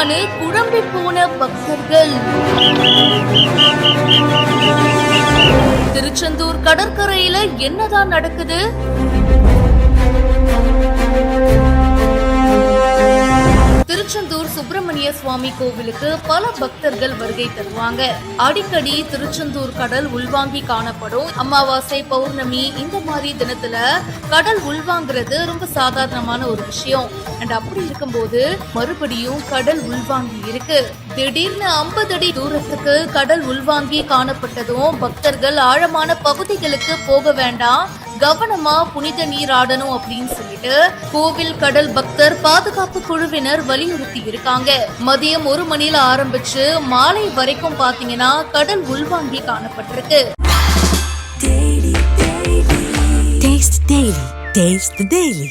என்னடான்னு குழம்பி போன பக்தர்கள். திருச்செந்தூர் கடற்கரையில என்னதான் நடக்குது? திருச்செந்தூர் சுப்பிரமணிய சுவாமி கோவிலுக்கு பல பக்தர்கள் வருகை தருவாங்க. அடிக்கடி திருச்செந்தூர் கடல் உள்வாங்கி காணப்படும். அமாவாசை, பௌர்ணமி இந்த மாதிரி தினத்துல கடல் உள்வாங்கிறது ரொம்ப சாதாரணமான ஒரு விஷயம். அண்ட் அப்படி இருக்கும்போது மறுபடியும் கடல் உள்வாங்கி இருக்கு. திடீர்னு 50 அடி தூரத்துக்கு கடல் உள்வாங்கி காணப்பட்டதும் பக்தர்கள் ஆழமான பகுதிகளுக்கு போக வேண்டாம், கவனமா புனித நீராடணும் அப்படின்னு சொல்லிட்டு கோவில் கடல் பக்தர் பாதுகாப்பு குழுவினர் வலியுறுத்தி இருக்காங்க. மதியம் 1 மணில ஆரம்பிச்சு மாலை வரைக்கும் பாத்தீங்கன்னா கடல் உள்வாங்கி காணப்பட்டிருக்கு. Taste the Daily.